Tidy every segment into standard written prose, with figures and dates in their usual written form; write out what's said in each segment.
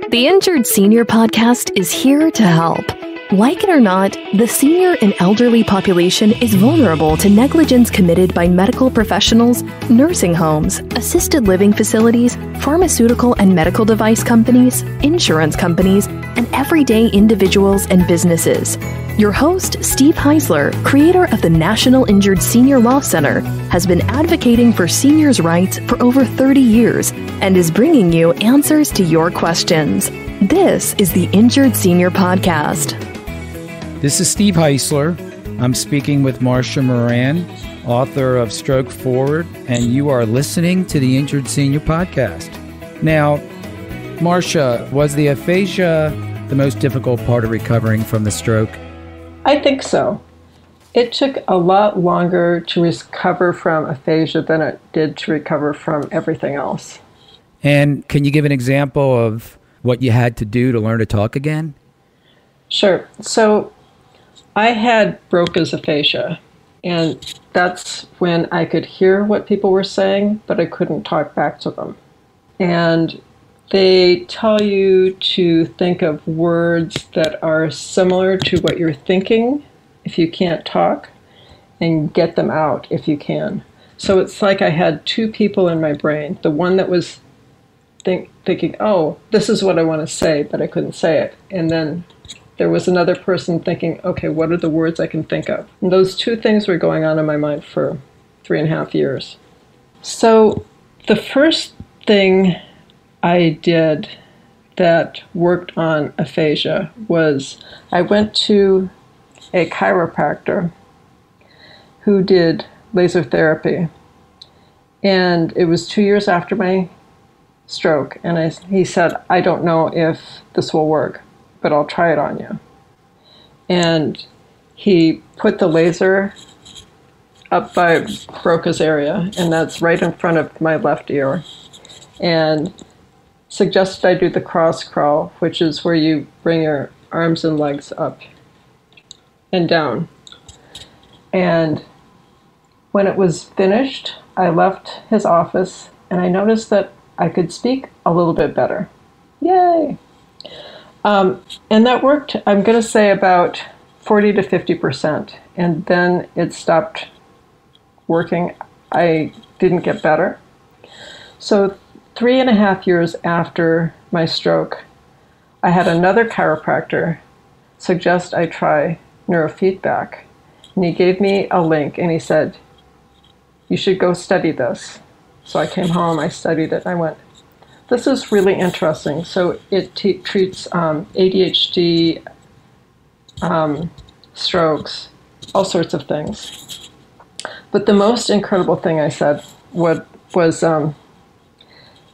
The Injured Senior Podcast is here to help. Like it or not, the senior and elderly population is vulnerable to negligence committed by medical professionals, nursing homes, assisted living facilities, pharmaceutical and medical device companies, insurance companies, and everyday individuals and businesses. Your host, Steve Heisler, creator of the National Injured Senior Law Center, has been advocating for seniors' rights for over 30 years and is bringing you answers to your questions. This is the Injured Senior Podcast. This is Steve Heisler. I'm speaking with Marcia Moran, author of Stroke Forward, and you are listening to the Injured Senior Podcast. Now, Marcia, was the aphasia the most difficult part of recovering from the stroke? I think so. It took a lot longer to recover from aphasia than it did to recover from everything else. And can you give an example of what you had to do to learn to talk again? Sure. So I had Broca's aphasia, and that's when I could hear what people were saying, but I couldn't talk back to them. And they tell you to think of words that are similar to what you're thinking if you can't talk, and get them out if you can. So it's like I had two people in my brain. The one that was thinking, oh, this is what I want to say, but I couldn't say it. And then there was another person thinking, okay, what are the words I can think of? And those two things were going on in my mind for 3.5 years. So the first thing I did that worked on aphasia was I went to a chiropractor who did laser therapy. And it was 2 years after my stroke. And he said, I don't know if this will work, but I'll try it on you. And he put the laser up by Broca's area, and that's right in front of my left ear, and suggested I do the cross crawl, which is where you bring your arms and legs up and down. And when it was finished, I left his office, and I noticed that I could speak a little bit better. Yay! And that worked, I'm going to say, about 40 to 50%. And then it stopped working. I didn't get better. So 3.5 years after my stroke, I had another chiropractor suggest I try neurofeedback. And he gave me a link, and he said, you should go study this. So I came home, I studied it, and I went, this is really interesting. So it treats ADHD, strokes, all sorts of things. But the most incredible thing I said was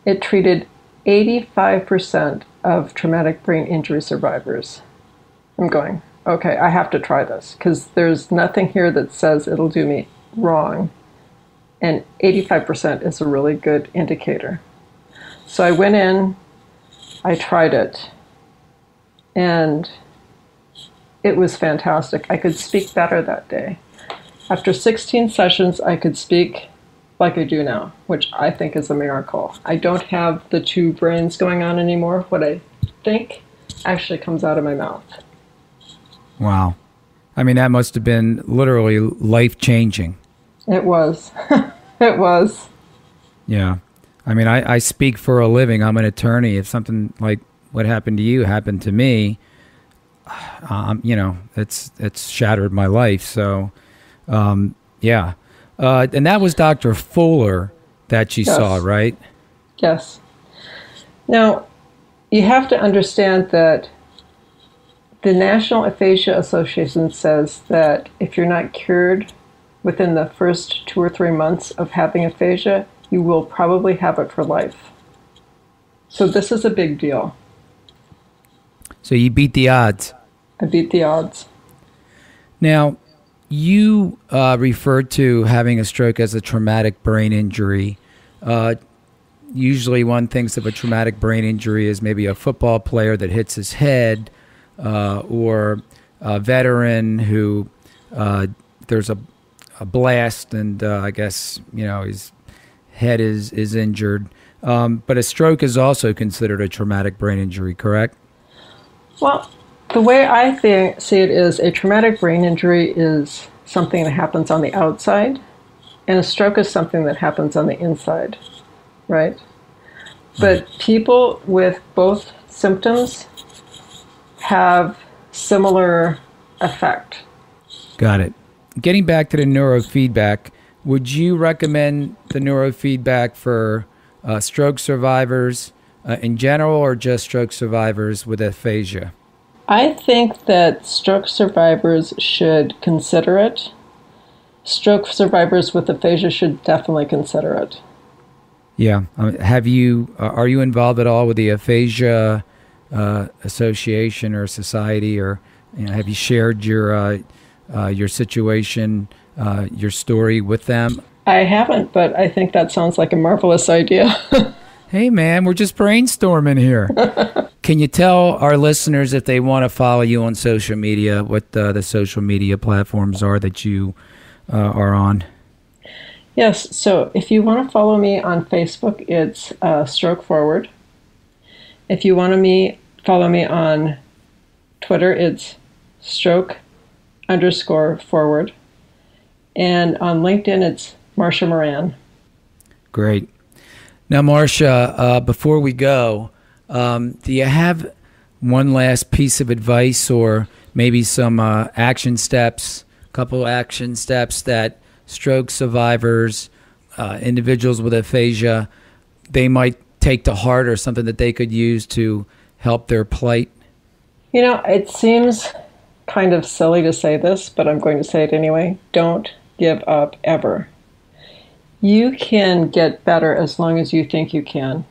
it treated 85% of traumatic brain injury survivors. I'm going, okay, I have to try this because there's nothing here that says it'll do me wrong. And 85% is a really good indicator. So I went in, I tried it, and it was fantastic. I could speak better that day. After 16 sessions, I could speak like I do now, which I think is a miracle. I don't have the two brains going on anymore. What I think actually comes out of my mouth. Wow. I mean, that must have been literally life-changing. It was. It was. Yeah. I mean, I speak for a living. I'm an attorney. If something like what happened to you happened to me, you know, it's shattered my life. So, yeah. And that was Dr. Fuller that you saw, right? Yes. Now, you have to understand that the National Aphasia Association says that if you're not cured within the first 2 or 3 months of having aphasia, you will probably have it for life. So this is a big deal. So you beat the odds. I beat the odds. Now, you referred to having a stroke as a traumatic brain injury. Usually one thinks of a traumatic brain injury as maybe a football player that hits his head, or a veteran who there's a blast and I guess, you know, his head is injured. But a stroke is also considered a traumatic brain injury, correct? Well, the way I see it is a traumatic brain injury is something that happens on the outside, and a stroke is something that happens on the inside, right? But people with both symptoms have similar effect. Got it. Getting back to the neurofeedback, would you recommend the neurofeedback for stroke survivors in general, or just stroke survivors with aphasia? I think that stroke survivors should consider it. Stroke survivors with aphasia should definitely consider it. Yeah. Are you involved at all with the Aphasia Association or Society, or have you shared your situation, your story with them? I haven't, but I think that sounds like a marvelous idea. Hey, man, we're just brainstorming here. Can you tell our listeners, if they want to follow you on social media, what the social media platforms are that you are on? Yes, so if you want to follow me on Facebook, it's Stroke Forward. If you want to follow me on Twitter, it's Stroke_forward. And on LinkedIn, it's Marcia Moran. Great. Now, Marcia, before we go, do you have one last piece of advice, or maybe some action steps, couple action steps that stroke survivors, individuals with aphasia, they might take to heart, or something that they could use to help their plight? It seems kind of silly to say this, but I'm going to say it anyway. Don't give up ever. You can get better as long as you think you can.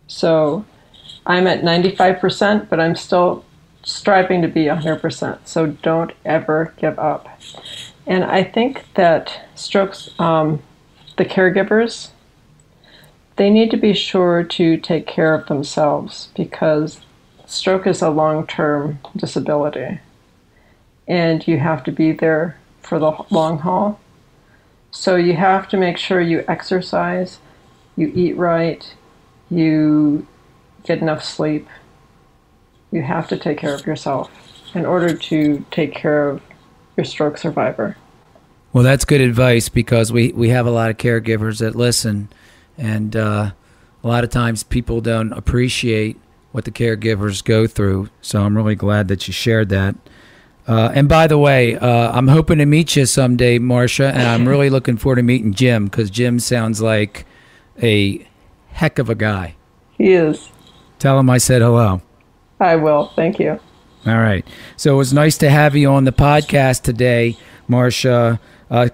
So I'm at 95%, but I'm still striving to be 100%. So don't ever give up. And I think that strokes, the caregivers, they need to be sure to take care of themselves, because stroke is a long-term disability. And you have to be there for the long haul. So you have to make sure you exercise, you eat right, you get enough sleep. You have to take care of yourself in order to take care of your stroke survivor. Well, that's good advice, because we have a lot of caregivers that listen, and a lot of times people don't appreciate what the caregivers go through. So I'm really glad that you shared that. And by the way, I'm hoping to meet you someday, Marcia, and I'm really looking forward to meeting Jim, because Jim sounds like a heck of a guy. He is. Tell him I said hello. I will. Thank you. All right. So it was nice to have you on the podcast today, Marcia.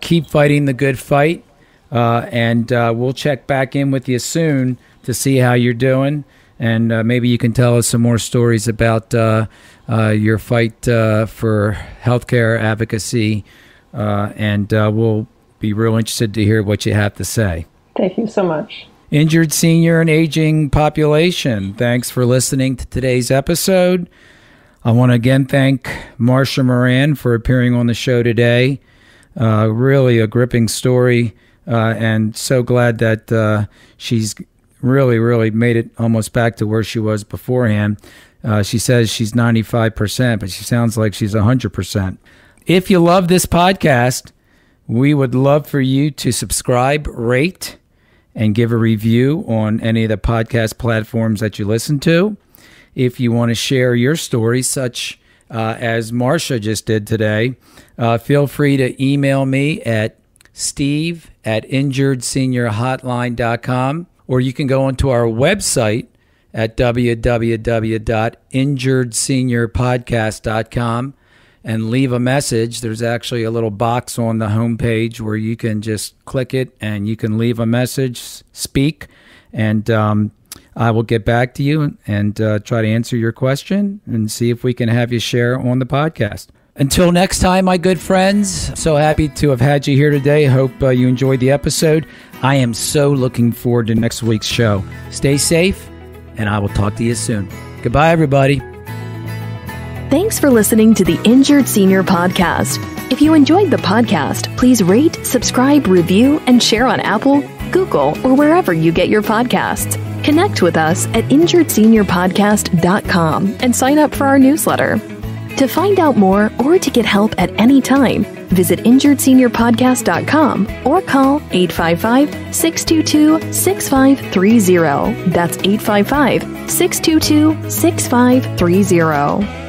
Keep fighting the good fight, and we'll check back in with you soon to see how you're doing, and maybe you can tell us some more stories about your fight for healthcare advocacy, and we'll be real interested to hear what you have to say. Thank you so much. Injured senior and aging population, thanks for listening to today's episode. I want to again thank Marcia Moran for appearing on the show today. Really a gripping story, and so glad that she's really made it almost back to where she was beforehand. She says she's 95%, but she sounds like she's 100%. If you love this podcast, we would love for you to subscribe, rate, and give a review on any of the podcast platforms that you listen to. If you want to share your story, such as Marcia just did today, feel free to email me at steve@injuredseniorhotline.com, or you can go onto our website at www.injuredseniorpodcast.com and leave a message. There's actually a little box on the homepage where you can just click it and you can leave a message, speak, and I will get back to you and try to answer your question and see if we can have you share on the podcast. Until next time, my good friends, so happy to have had you here today. Hope you enjoyed the episode. I am so looking forward to next week's show. Stay safe, and I will talk to you soon. Goodbye, everybody. Thanks for listening to the Injured Senior Podcast. If you enjoyed the podcast, please rate, subscribe, review, and share on Apple, Google, or wherever you get your podcasts. Connect with us at injuredseniorpodcast.com and sign up for our newsletter. To find out more or to get help at any time, visit injuredseniorpodcast.com or call 855-622-6530. That's 855-622-6530.